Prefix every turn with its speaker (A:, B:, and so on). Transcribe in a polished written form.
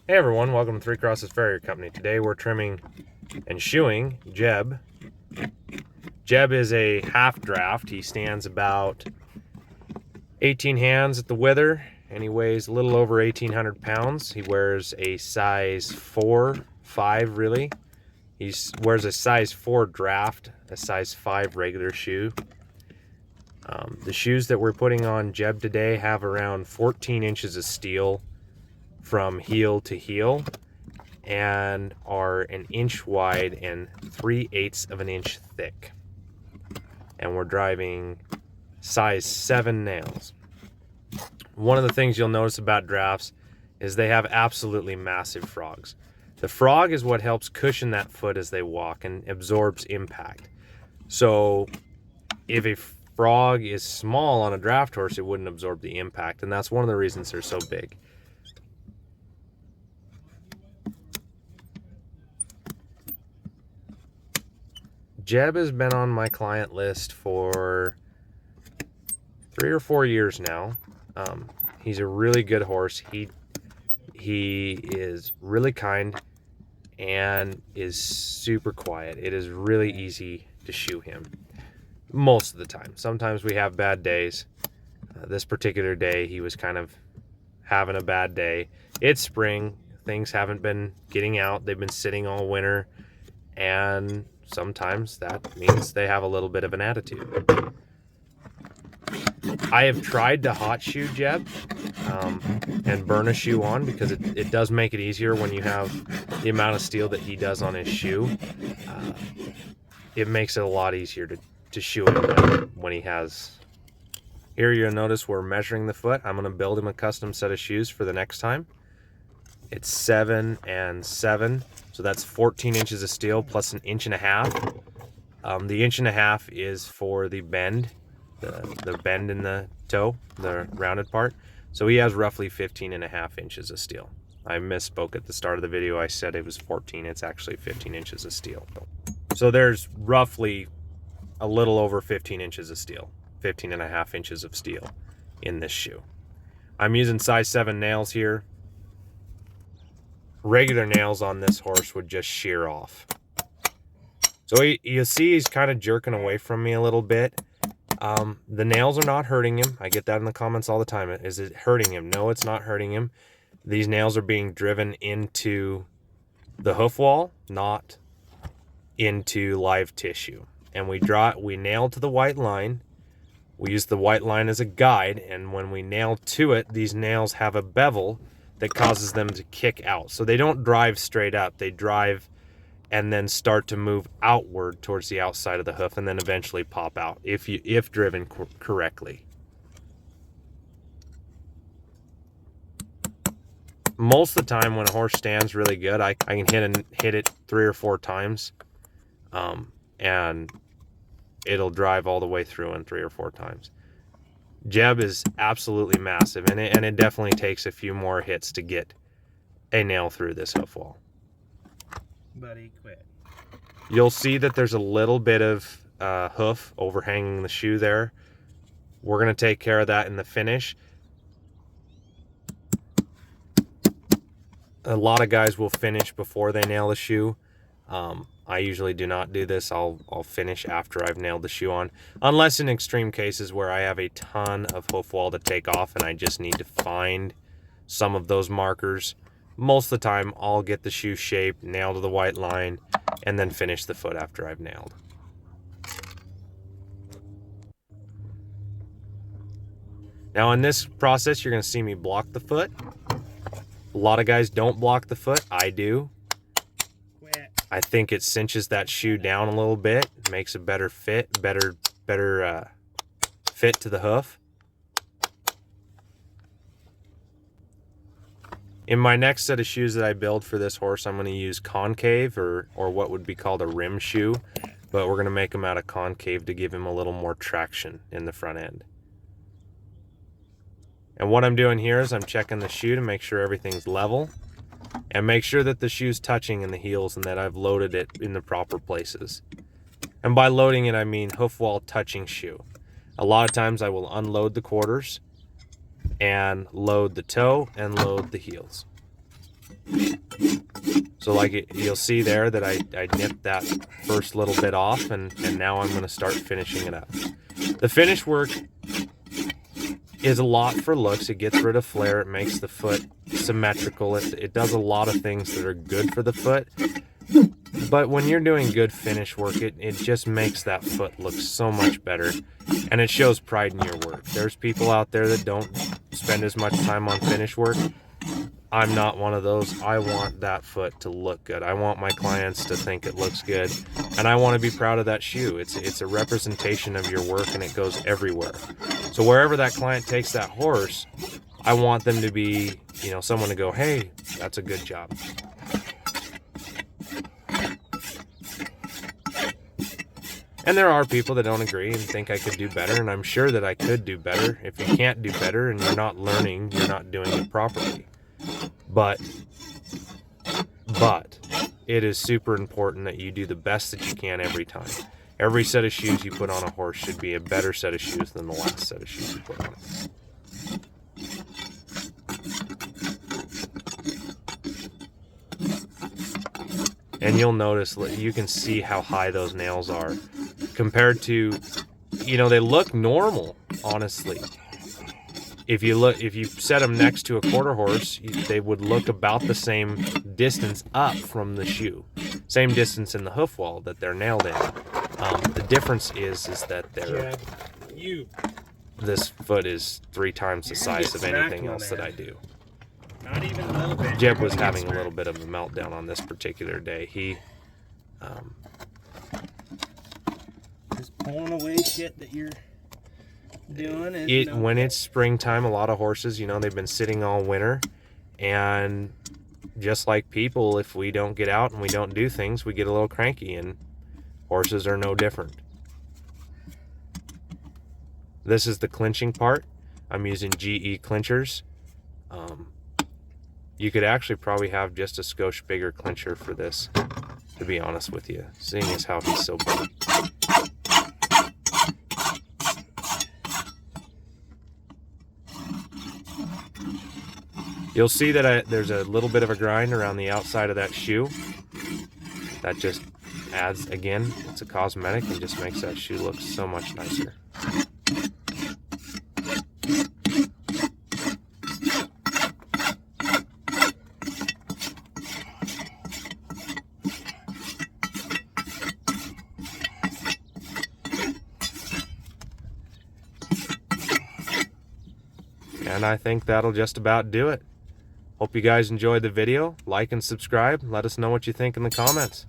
A: Hey everyone, welcome to Three Crosses Farrier Company. Today we're trimming and shoeing Jeb. Jeb is a half draft. He stands about 18 hands at the wither and he weighs a little over 1,800 pounds. He wears a size 4, 5 really. He wears a size 4 draft, a size 5 regular shoe. The shoes that we're putting on Jeb today have around 14 inches of steel from heel to heel, and are an inch wide and 3/8 of an inch thick. And we're driving size 7 nails. One of the things you'll notice about drafts is they have absolutely massive frogs. The frog is what helps cushion that foot as they walk and absorbs impact. So if a frog is small on a draft horse, it wouldn't absorb the impact, and that's one of the reasons they're so big. Jeb has been on my client list for 3 or 4 years now. He's a really good horse. He is really kind and is super quiet. It is really easy to shoe him most of the time. Sometimes we have bad days. This particular day he was kind of having a bad day. It's spring. Things haven't been getting out. They've been sitting all winter, and sometimes that means they have a little bit of an attitude. I have tried to hot shoe Jeb and burn a shoe on, because it does make it easier when you have the amount of steel that he does on his shoe. It makes it a lot easier to shoe him when he has. Here you'll notice we're measuring the foot. I'm going to build him a custom set of shoes for the next time. It's 7 and 7, so that's 14 inches of steel plus 1.5 inches. The 1.5 inches is for the bend, the bend in the toe, the rounded part. So he has roughly 15.5 inches of steel. I misspoke at the start of the video. I said it was 14. It's actually 15 inches of steel. So there's roughly a little over 15 inches of steel, 15.5 inches of steel in this shoe. I'm using size 7 nails here. Regular nails on this horse would just shear off. So you'll see he's kind of jerking away from me a little bit. The nails are not hurting him. I get that in the comments all the time. Is it hurting him? No, it's not hurting him. These nails are being driven into the hoof wall, not into live tissue. And we nail to the white line. We use the white line as a guide, and when we nail to it, these nails have a bevel that causes them to kick out. So they don't drive straight up. They drive and then start to move outward towards the outside of the hoof, and then eventually pop out if driven correctly. Most of the time when a horse stands really good, I can hit it 3 or 4 times, and it'll drive all the way through in 3 or 4 times. Jeb is absolutely massive, and it definitely takes a few more hits to get a nail through this hoof wall.
B: Buddy, quit.
A: You'll see that there's a little bit of hoof overhanging the shoe there. We're going to take care of that in the finish. A lot of guys will finish before they nail the shoe. I usually do not do this. I'll finish after I've nailed the shoe on, unless in extreme cases where I have a ton of hoof wall to take off and I just need to find some of those markers. Most of the time I'll get the shoe shaped, nail to the white line, and then finish the foot after I've nailed. Now in this process you're going to see me block the foot. A lot of guys don't block the foot. I do. I think it cinches that shoe down a little bit, makes a better fit, better fit to the hoof. In my next set of shoes that I build for this horse, I'm going to use concave or what would be called a rim shoe, but we're going to make them out of concave to give him a little more traction in the front end. And what I'm doing here is I'm checking the shoe to make sure everything's level, and make sure that the shoe's touching in the heels and that I've loaded it in the proper places. And by loading it, I mean hoof wall touching shoe. A lot of times I will unload the quarters and load the toe and load the heels. So like you'll see there that I nipped that first little bit off, and now I'm going to start finishing it up. The finish work is a lot for looks. It gets rid of flare. It makes the foot symmetrical. It does a lot of things that are good for the foot. But when you're doing good finish work, it just makes that foot look so much better. And it shows pride in your work. There's people out there that don't spend as much time on finish work. I'm not one of those. I want that foot to look good. I want my clients to think it looks good. And I want to be proud of that shoe. It's a representation of your work, and it goes everywhere. So wherever that client takes that horse, I want them to be, you know, someone to go, hey, that's a good job. And there are people that don't agree and think I could do better, and I'm sure that I could do better. If you can't do better and you're not learning, you're not doing it properly. But it is super important that you do the best that you can every time. Every set of shoes you put on a horse should be a better set of shoes than the last set of shoes you put on it. And you'll notice, you can see how high those nails are compared to, you know, they look normal, honestly. If you set them next to a quarter horse, they would look about the same distance up from the shoe, same distance in the hoof wall that they're nailed in. The difference is that this foot is 3 times the size of anything else that I do.
B: Not even a little bit.
A: Jeb was having a little bit of a meltdown on this particular day. He
B: just pulling away shit that you're doing. Is
A: when it's springtime, a lot of horses, you know, they've been sitting all winter, and just like people, if we don't get out and we don't do things, we get a little cranky, and horses are no different. This is the clinching part. I'm using GE clinchers. You could actually probably have just a skosh bigger clincher for this, to be honest with you, seeing as how he's so big. You'll see that there's a little bit of a grind around the outside of that shoe. That just adds, again, it's a cosmetic and just makes that shoe look so much nicer. And I think that'll just about do it. Hope you guys enjoyed the video. Like and subscribe. Let us know what you think in the comments.